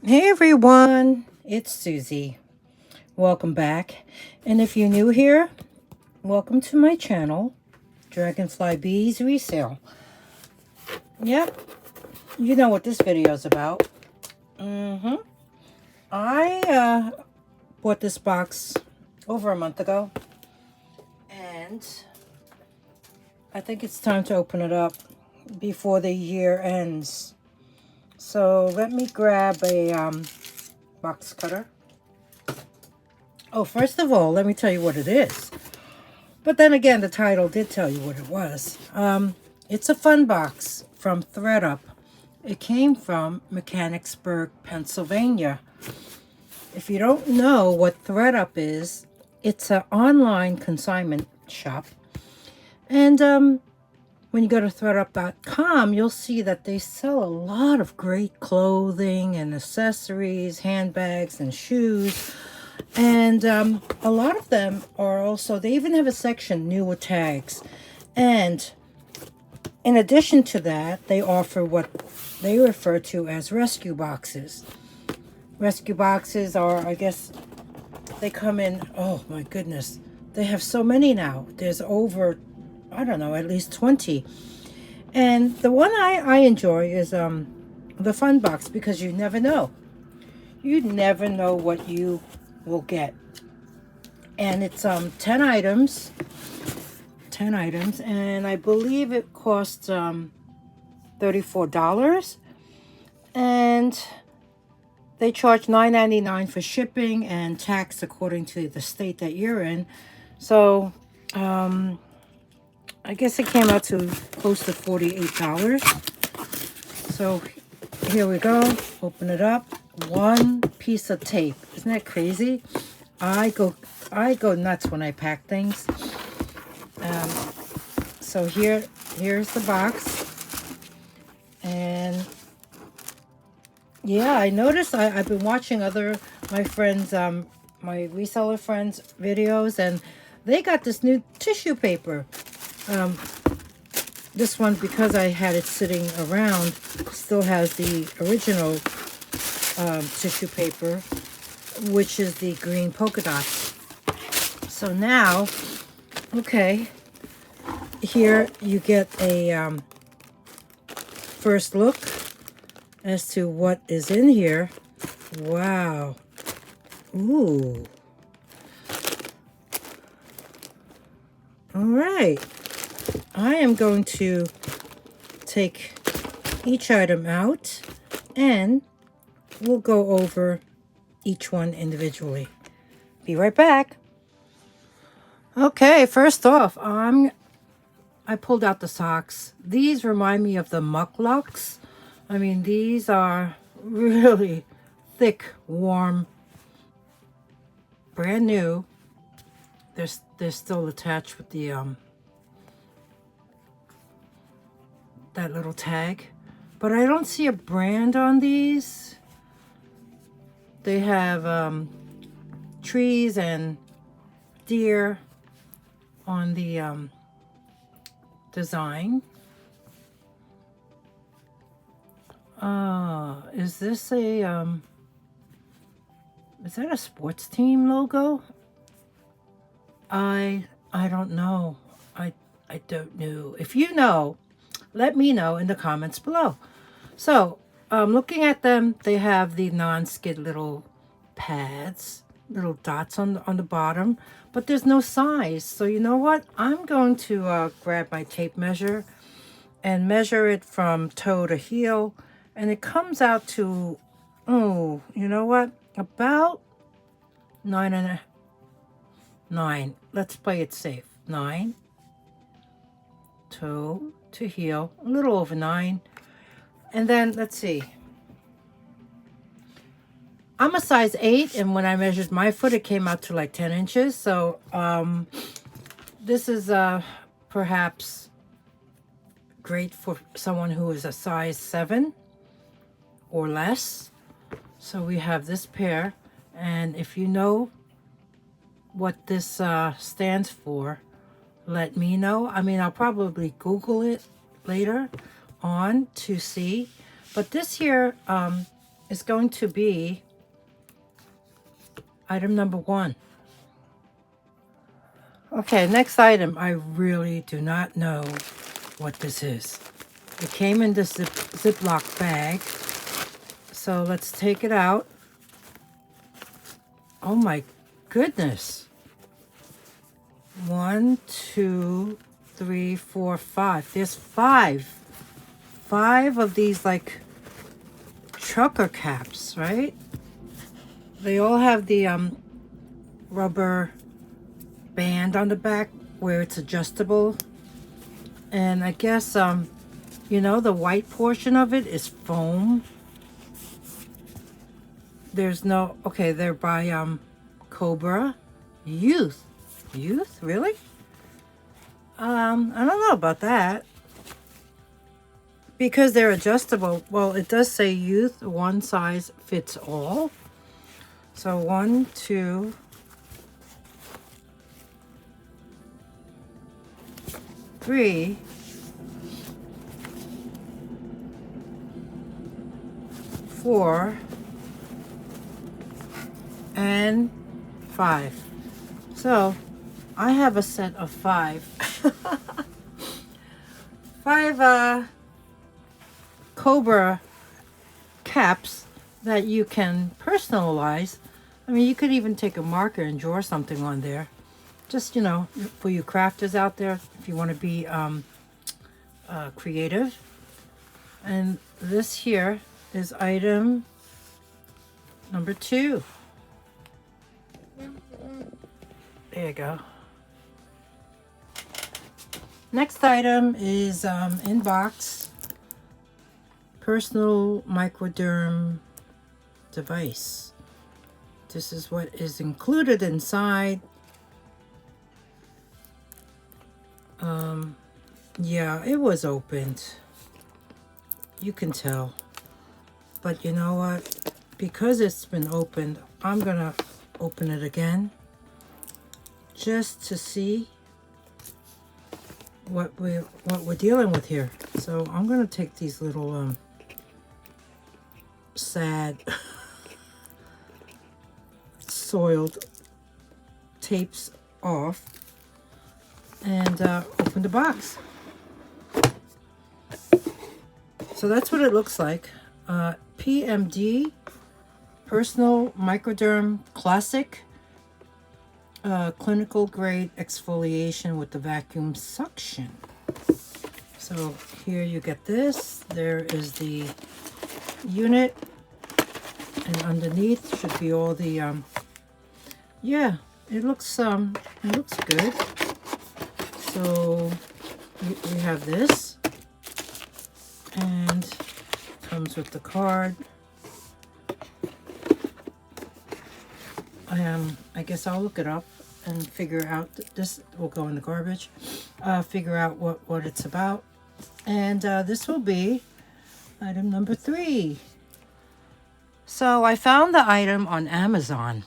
Hey everyone, it's Susie. Welcome back. And if you're new here, welcome to my channel, Dragonfly Beez Resale. Yep, you know what this video is about. I bought this box over a month ago, and I think it's time to open it up before the year ends. So let me grab a box cutter. Oh, first of all, let me tell you what it is. But then again, the title did tell you what it was. It's a fun box from ThredUP. It came from Mechanicsburg, Pennsylvania. If you don't know what ThredUP is, it's an online consignment shop. And when you go to thredup.com, you'll see that they sell a lot of great clothing and accessories, handbags and shoes. And a lot of them are also, they even have a section, newer tags. And in addition to that, they offer what they refer to as rescue boxes. Rescue boxes are, I guess, they come in, oh my goodness, they have so many now. There's over, I don't know, at least 20. And the one I enjoy is the fun box, because you never know. You never know what you will get. And it's 10 items. 10 items, and I believe it costs $34. And they charge $9.99 for shipping and tax according to the state that you're in. So I guess it came out to close to $48. So here we go. Open it up. One piece of tape. Isn't that crazy? I go nuts when I pack things. So here's the box. And yeah, I noticed I've been watching my friends, my reseller friends videos, and they got this new tissue paper. This one, because I had it sitting around, still has the original tissue paper, which is the green polka dots. So now, okay, here you get a first look as to what is in here. Wow. Ooh. All right. I am going to take each item out, and we'll go over each one individually. Be right back. Okay, first off, I pulled out the socks. These remind me of the mucklucks. I mean, these are really thick, warm, brand new. They're still attached with the that little tag, but I don't see a brand on these. They have trees and deer on the design. Is this a is that a sports team logo? I don't know. I don't know. If you know, let me know in the comments below. So, looking at them, they have the non-skid little pads, little dots on the bottom, but there's no size. So you know what? I'm going to grab my tape measure and measure it from toe to heel, and it comes out to, oh, you know what? About 9. Let's play it safe. 9, toe to heel, a little over 9. And then let's see. I'm a size 8, and when I measured my foot, it came out to like 10 inches. So this is perhaps great for someone who is a size 7 or less. So we have this pair, and if you know what this stands for, let me know. I mean, I'll probably Google it later on to see. But this here is going to be item number 1. Okay, next item. I really do not know what this is. It came in this Ziploc bag. So let's take it out. Oh my goodness. 1, 2, 3, 4, 5. There's 5. 5 of these like trucker caps, right? They all have the rubber band on the back where it's adjustable. And I guess, you know, the white portion of it is foam. There's no, okay, they're by Cobra Youth. Youth, really? I don't know about that. Because they're adjustable, well, it does say youth, one size fits all. So 1, 2, 3, 4, and 5. So I have a set of 5. 5 Cobra caps that you can personalize. I mean, you could even take a marker and draw something on there. Just, you know, for you crafters out there, if you want to be creative. And this here is item number 2. There you go. Next item is inbox personal microderm device. This is what is included inside. Yeah, it was opened. You can tell. But you know what? Because it's been opened, I'm gonna open it again just to see what we're dealing with here. So I'm gonna take these little sad soiled tapes off and open the box. So that's what it looks like. PMD Personal Microderm Classic clinical grade exfoliation with the vacuum suction. So here you get this. There is the unit, and underneath should be all the yeah, it looks good. So we have this, and comes with the card. I guess I'll look it up and figure out. This will go in the garbage. Figure out what it's about. And this will be item number 3. So I found the item on Amazon.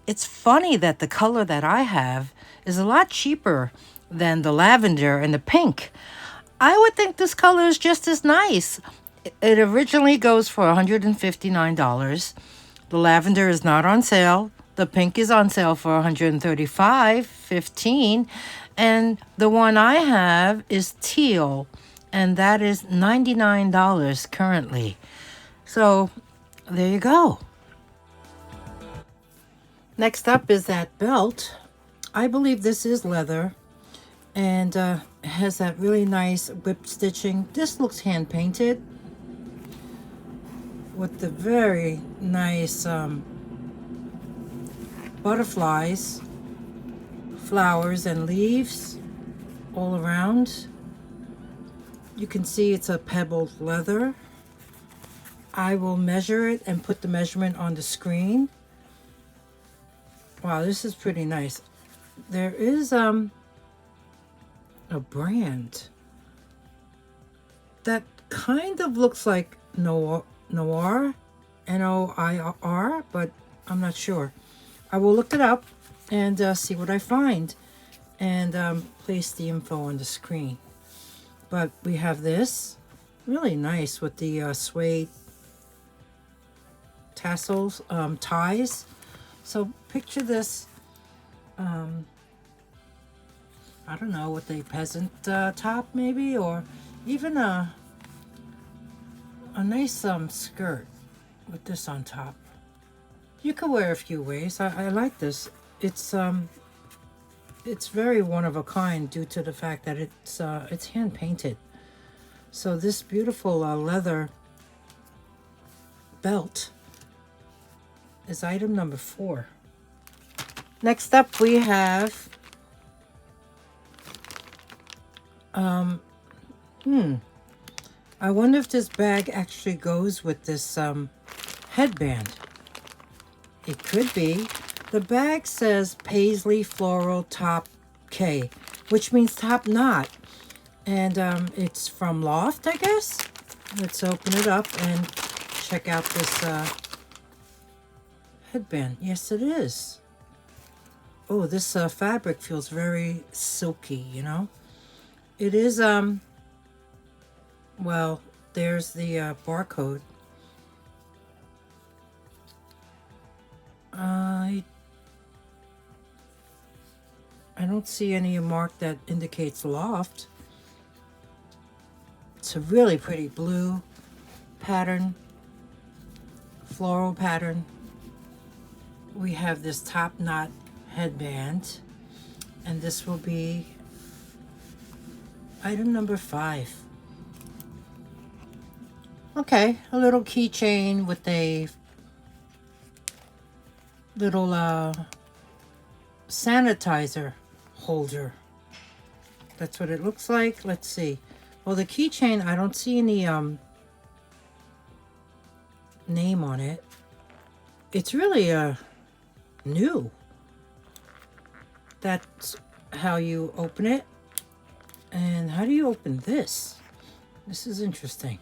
It's funny that the color that I have is a lot cheaper than the lavender and the pink. I would think this color is just as nice. It originally goes for $159. The lavender is not on sale. The pink is on sale for $135.15, and the one I have is teal, and that is $99 currently. So there you go. Next up is that belt. I believe this is leather, and it has that really nice whip stitching. This looks hand painted with the very nice butterflies, flowers, and leaves all around. You can see it's a pebbled leather. I will measure it and put the measurement on the screen. Wow, this is pretty nice. There is a brand that kind of looks like Noir, N-O-I-R, but I'm not sure. I will look it up and see what I find, and place the info on the screen. But we have this, really nice with the suede tassels, ties. So picture this, I don't know, with a peasant top maybe, or even a nice skirt with this on top. You could wear a few ways. I like this. It's very one of a kind due to the fact that it's hand painted. So this beautiful leather belt is item number 4. Next up we have I wonder if this bag actually goes with this headband. It could be. The bag says Paisley Floral Top K, which means top knot. And it's from Loft, I guess. Let's open it up and check out this headband. Yes, it is. Oh, this fabric feels very silky, you know. It is, well, there's the barcode. I don't see any mark that indicates Loft. It's a really pretty blue pattern, floral pattern. We have this top knot headband, and this will be item number 5. Okay, a little keychain with a little sanitizer holder. That's what it looks like. Let's see. Well, the keychain, I don't see any name on it. It's really new. That's how you open it. And how do you open this? This is interesting.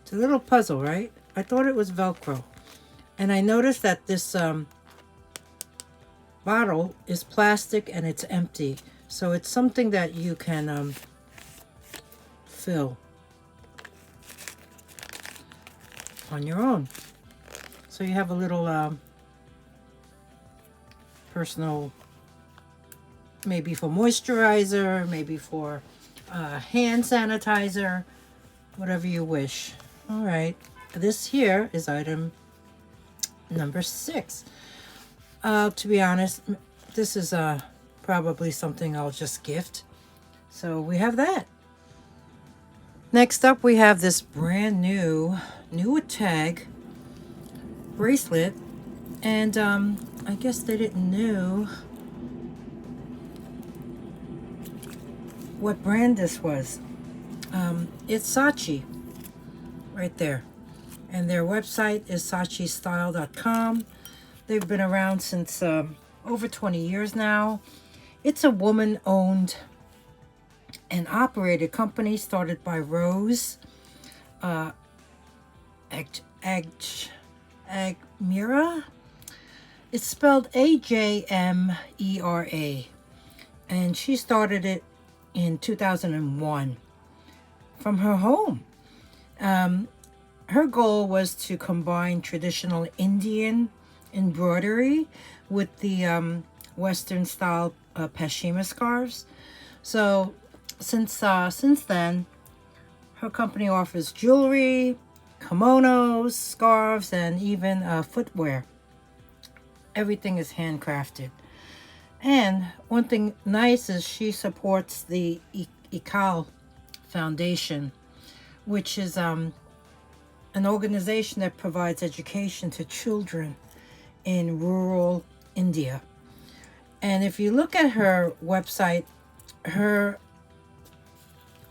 It's a little puzzle, right? I thought it was Velcro. And I noticed that this bottle is plastic and it's empty. So it's something that you can fill on your own. So you have a little personal, maybe for moisturizer, maybe for hand sanitizer, whatever you wish. All right, this here is item number 6. To be honest, this is probably something I'll just gift. So we have that. Next up, we have this brand new with tag bracelet, and I guess they didn't know what brand this was. It's Saatchi right there, and their website is saatchistyle.com. They've been around since over 20 years now. It's a woman-owned and operated company started by Rose Ajmera. It's spelled Ajmera, and she started it in 2001 from her home. Her goal was to combine traditional Indian embroidery with the Western style pashmina scarves. So since then, her company offers jewelry, kimonos, scarves, and even footwear. Everything is handcrafted. And one thing nice is she supports the Ikal Foundation, which is an organization that provides education to children in rural India. And if you look at her website, her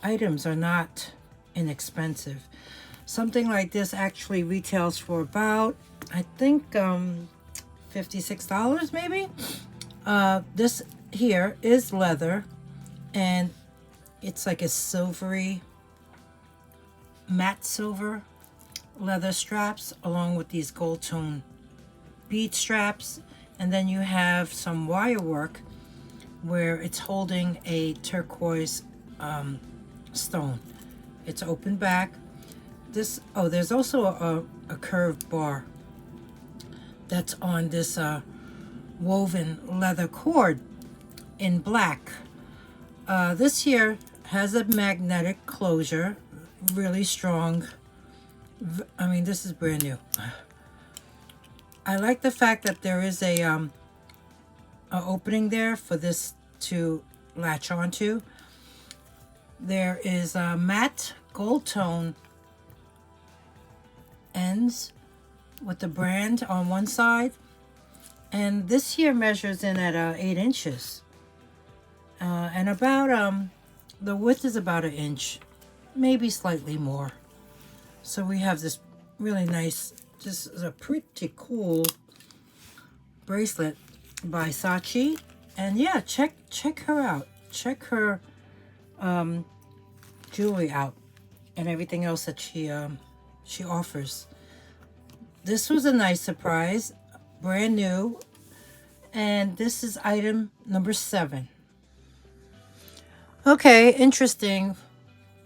items are not inexpensive. Something like this actually retails for about, I think, $56 maybe. This here is leather, and it's like a silvery, matte silver leather straps along with these gold tone bead straps, and then you have some wire work where it's holding a turquoise stone. It's open back. There's also a curved bar that's on this woven leather cord in black. This here has a magnetic closure, really strong. I mean, this is brand new. I like the fact that there is a opening there for this to latch onto. There is a matte gold tone ends with the brand on one side, and this here measures in at 8 inches, and about the width is about 1 inch, maybe slightly more. So we have this really nice, this is a pretty cool bracelet by Saatchi. And yeah, check her out. Check her jewelry out and everything else that she offers. This was a nice surprise, brand new, and this is item number 7. Okay, interesting.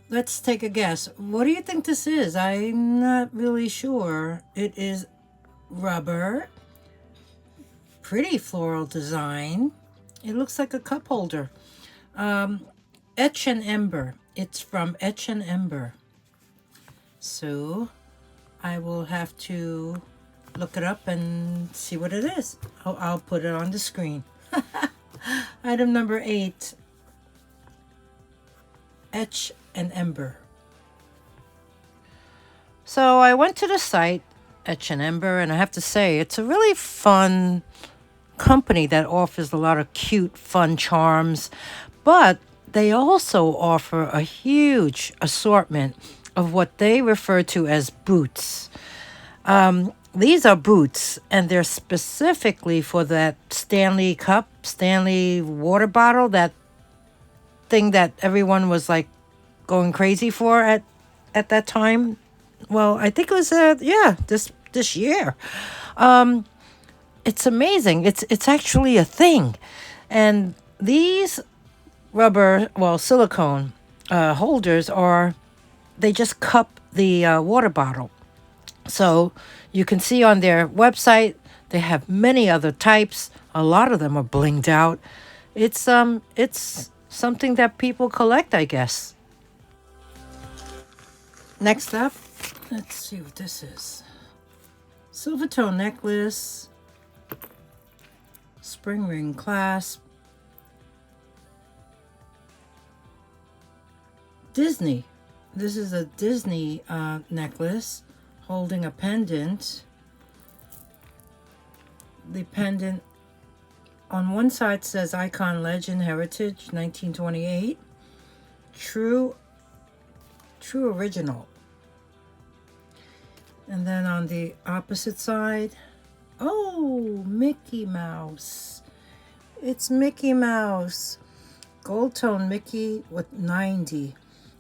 Let's take a guess. What do you think this is? I'm not really sure. It is rubber. Pretty floral design. It looks like a cup holder. Etch and Ember. It's from Etch and Ember. So I will have to look it up and see what it is. I'll put it on the screen. Item number 8. Etch and Ember. So I went to the site, Etch and Ember, and I have to say, it's a really fun company that offers a lot of cute, fun charms, but they also offer a huge assortment of what they refer to as boots. These are boots, and they're specifically for that Stanley cup, Stanley water bottle, that thing that everyone was like going crazy for at that time. Well, I think it was this year. It's amazing. It's actually a thing. And these rubber, well, silicone holders they just cup the water bottle. So you can see on their website they have many other types. A lot of them are blinged out. It's something that people collect, I guess. Next up, let's see what this is. Silver tone necklace, spring ring clasp, Disney. This is a Disney necklace holding a pendant. The pendant on one side says Icon Legend Heritage 1928. True Original. And then on the opposite side, oh, Mickey Mouse. It's Mickey Mouse. Gold tone Mickey with 90.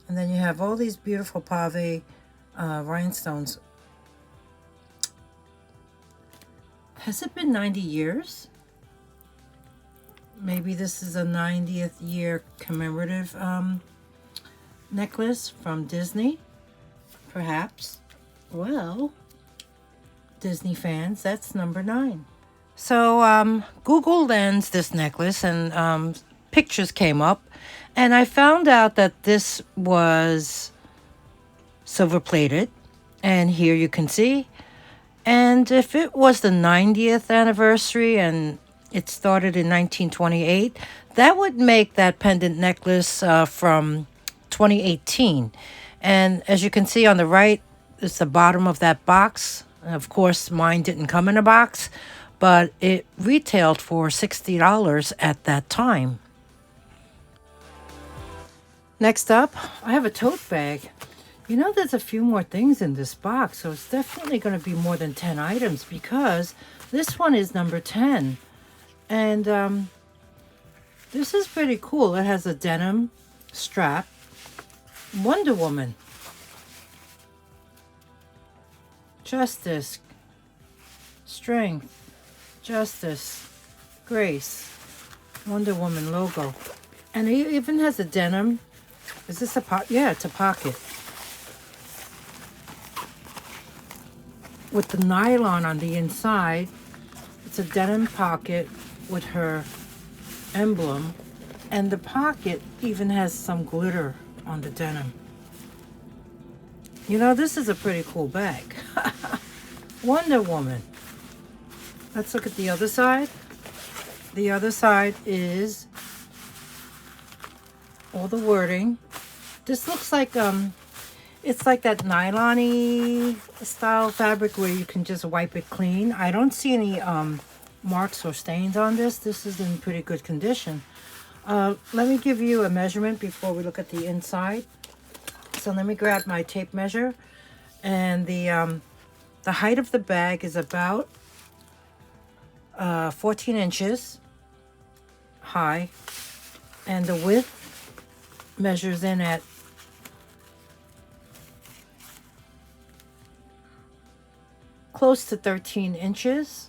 And then you have all these beautiful pave rhinestones. Has it been 90 years? Maybe this is a 90th year commemorative necklace from Disney, perhaps. Well, Disney fans, that's number 9. So Google lens this necklace, and pictures came up, and I found out that this was silver plated, and here you can see. And if it was the 90th anniversary and it started in 1928, that would make that pendant necklace from 2018. And as you can see on the right, it's the bottom of that box. And of course, mine didn't come in a box, but it retailed for $60 at that time. Next up, I have a tote bag. You know, there's a few more things in this box, so it's definitely going to be more than 10 items, because this one is number 10. And this is pretty cool. It has a denim strap. Wonder Woman. Justice. Strength. Justice. Grace. Wonder Woman logo. And it even has a denim. Is this a pocket? Yeah, it's a pocket. With the nylon on the inside. It's a denim pocket with her emblem, and the pocket even has some glitter on the denim. You know, this is a pretty cool bag. Wonder Woman. Let's look at the other side. The other side is all the wording. This looks like it's like that nylon-y style fabric where you can just wipe it clean. I don't see any marks or stains on this. This is in pretty good condition. Let me give you a measurement before we look at the inside. So let me grab my tape measure, and the height of the bag is about 14 inches high, and the width measures in at close to 13 inches.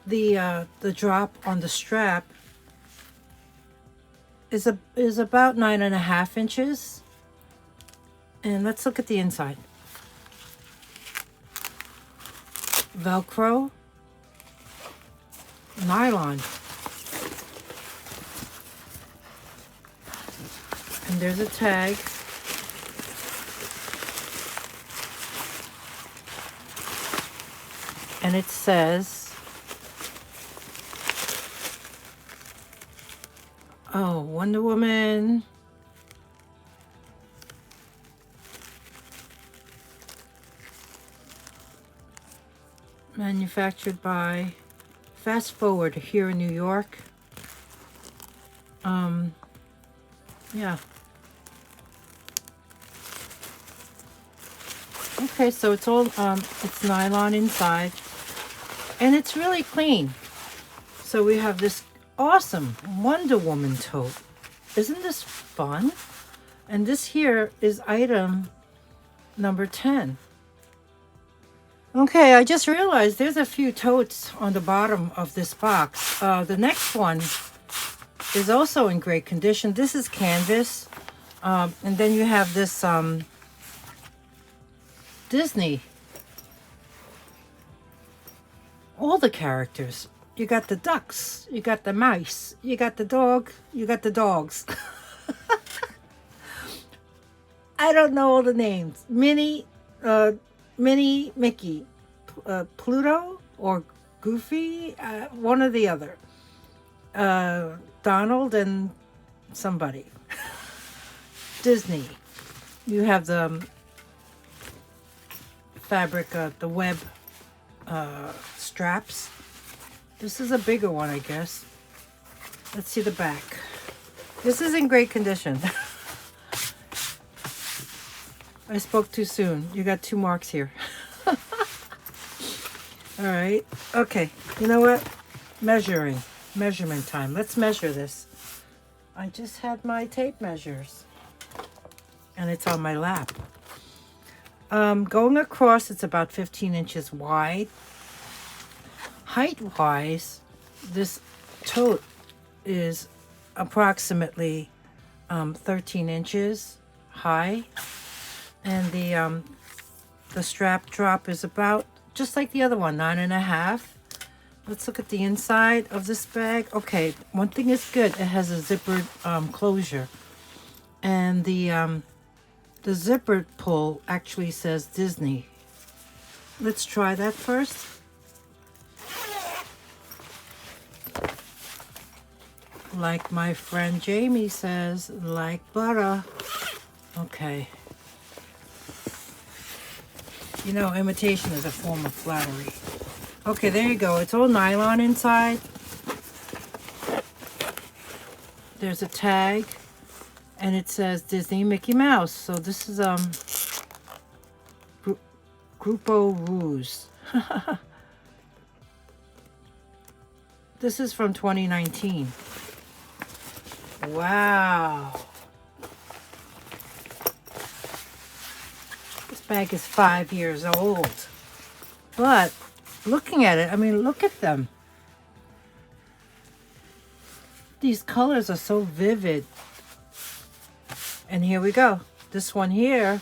The drop on the strap is about 9.5 inches. And let's look at the inside. Velcro, nylon, and there's a tag. And it says, oh, Wonder Woman. Manufactured by Fast Forward here in New York. Yeah. Okay, so it's all it's nylon inside, and it's really clean. So we have this awesome Wonder Woman tote. Isn't this fun? And this here is item number 10. Okay, I just realized there's a few totes on the bottom of this box. The next one is also in great condition. This is canvas. And then you have this Disney. All the characters. You got the ducks, you got the mice, you got the dog, you got the dogs. I don't know all the names. Minnie, Mickey, Pluto, or Goofy, one or the other. Donald and somebody. Disney. You have the fabric, the web straps. This is a bigger one, I guess. Let's see the back. This is in great condition. I spoke too soon. You got 2 marks here. All right. Okay. You know what? Measurement time. Let's measure this. I just had my tape measures, and it's on my lap. Going across, it's about 15 inches wide. Height-wise, this tote is approximately 13 inches high, and the strap drop is about just like the other one, 9.5. Let's look at the inside of this bag. Okay, one thing is good. It has a zippered closure, and the zippered pull actually says Disney. Let's try that first. Like my friend Jamie says, like butter. Okay. You know, imitation is a form of flattery. Okay, there you go. It's all nylon inside. There's a tag, and it says Disney Mickey Mouse. So this is Grupo Rouge. This is from 2019. Wow. This bag is 5 years old. But looking at it, I mean, look at them. These colors are so vivid. And here we go. This one here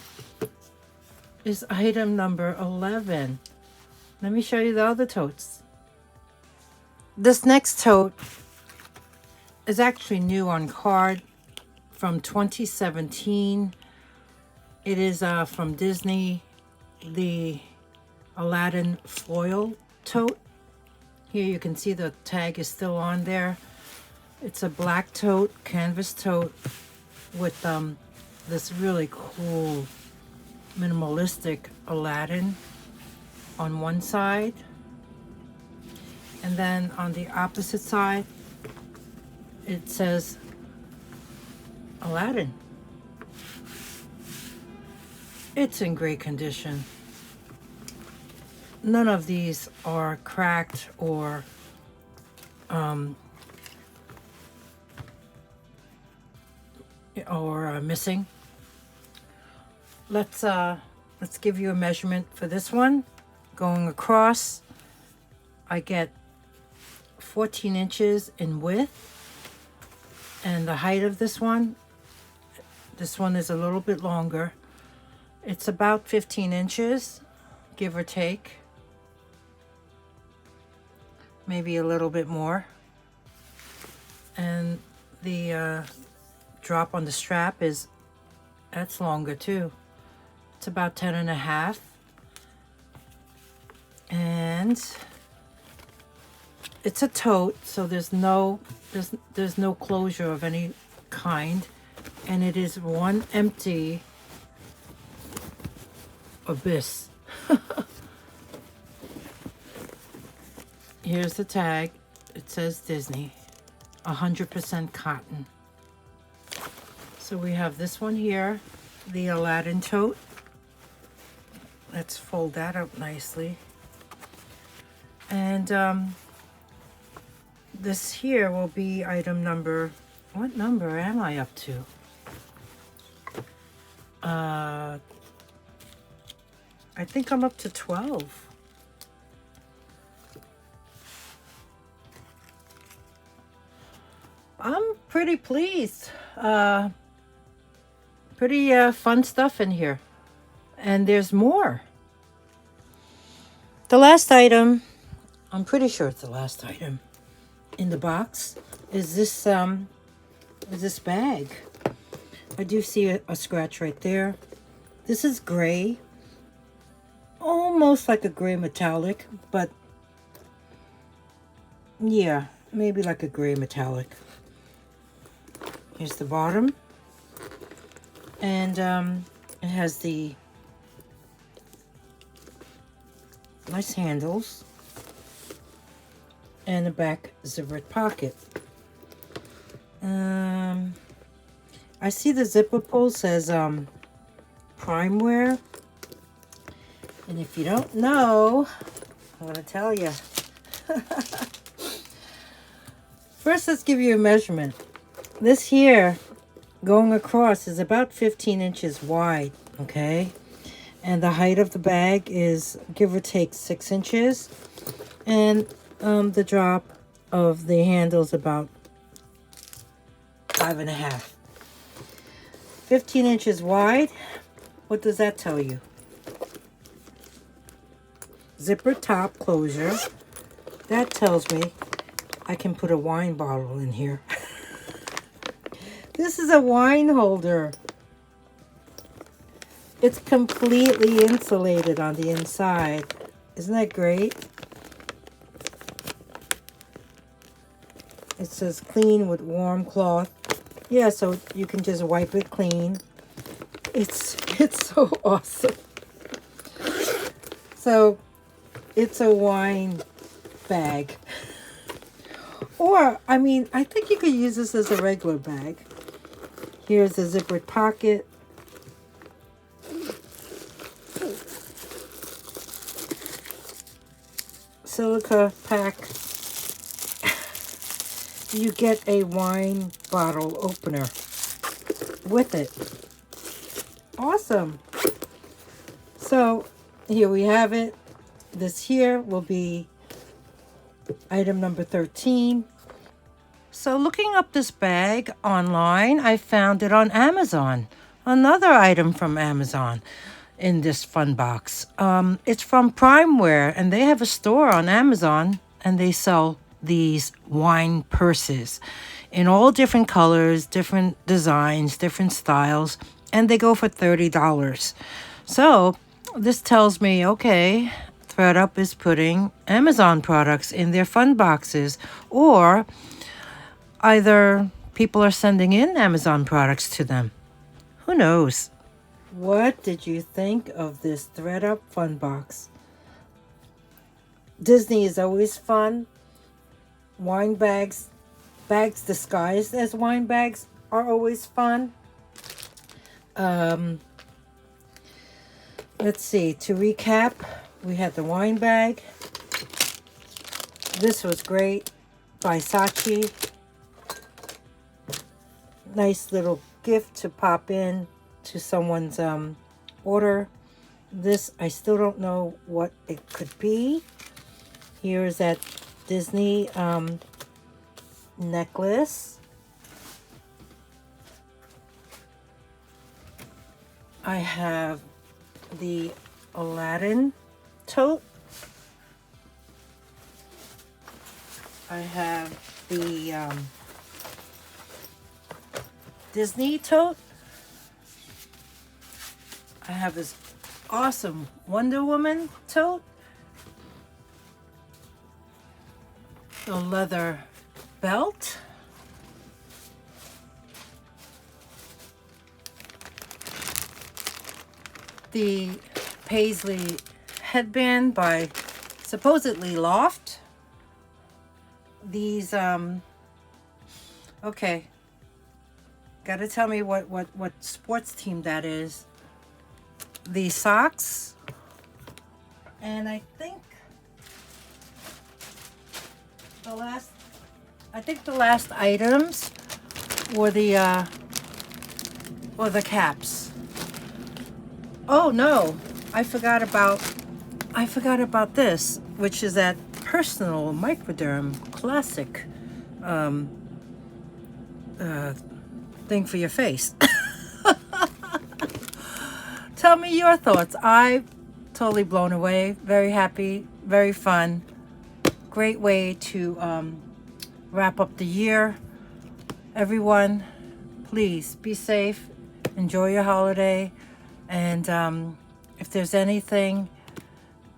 is item number 11. let me show you the other totes. This next tote is actually new on card from 2017. It is from Disney, the Aladdin foil tote. Here you can see the tag is still on there. It's a black tote, canvas tote with this really cool minimalistic Aladdin on one side. And then on the opposite side, it says Aladdin. It's in great condition. None of these are cracked or missing. Let's give you a measurement for this one. Going across, I get 14 inches in width, and the height of this one is a little bit longer. It's about 15 inches, give or take, maybe a little bit more. And the drop on the strap that's longer too. It's about 10 and a half. And it's a tote, so there's no closure of any kind, and it is one empty abyss. Here's the tag. It says Disney, 100% cotton. So we have this one here, the Aladdin tote. Let's fold that up nicely. And this here will be item number, what number am I up to? I think I'm up to 12. I'm pretty pleased. Pretty fun stuff in here. And there's more. The last item, I'm pretty sure it's the last item in the box, is this bag. I do see a scratch right there. This is gray, almost like a gray metallic, but yeah, maybe like a gray metallic. Here's the bottom, and it has the nice handles and a back zippered pocket. I see the zipper pull says prime wear, and if you don't know, I'm gonna tell you. First, let's give you a measurement. This here going across is about 15 inches wide, okay? And the height of the bag is give or take 6 inches, and the drop of the handle is about 5.5. 15 inches wide. What does that tell you? Zipper top closure. That tells me I can put a wine bottle in here. This is a wine holder. It's completely insulated on the inside. Isn't that great? It says clean with warm cloth. Yeah, so you can just wipe it clean. It's so awesome. So it's a wine bag. Or, I mean, I think you could use this as a regular bag. Here's a zippered pocket. Silica pack. You get a wine bottle opener with it. Awesome. So here we have it. This here will be item number 13. So looking up this bag online, I found it on Amazon. Another item from Amazon. in this fun box. It's from Primeware, and they have a store on Amazon, and they sell these wine purses in all different colors, different designs, different styles, and they go for $30. So this tells me, okay, ThredUP is putting Amazon products in their fun boxes, or either people are sending in Amazon products to them. Who knows? What did you think of this ThredUP Fun Box? Disney is always fun. Wine bags disguised as wine bags are always fun. Let's see, to recap, we had the wine bag. This was great by Saatchi. Nice little gift to pop in to someone's order. This, I still don't know what it could be. Here's that Disney necklace. I have the Aladdin tote. I have the Disney tote. I have this awesome Wonder Woman tote. The leather belt. The paisley headband by supposedly Loft. These okay, gotta tell me what sports team that is. The socks, and I think the last items were the caps. Oh no, I forgot about this, which is that personal microderm classic thing for your face. Tell me your thoughts. I'm totally blown away, very happy, very fun. Great way to wrap up the year. Everyone, please be safe, enjoy your holiday, and if there's anything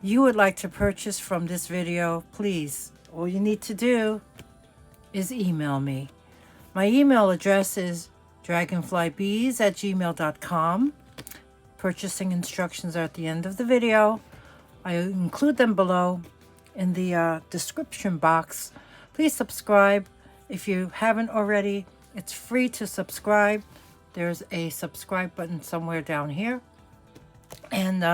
you would like to purchase from this video, please, all you need to do is email me. My email address is dragonflybeez@gmail.com. Purchasing instructions are at the end of the video. I include them below in the description box. Please subscribe if you haven't already. It's free to subscribe. There's a subscribe button somewhere down here. And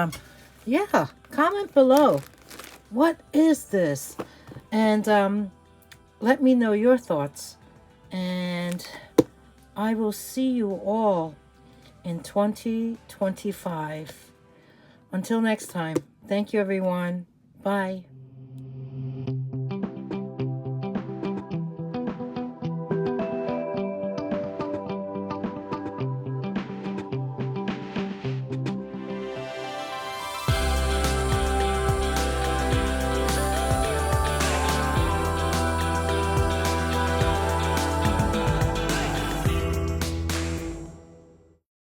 yeah, comment below. What is this? And let me know your thoughts. And I will see you all in 2025. Until next time, thank you everyone. Bye.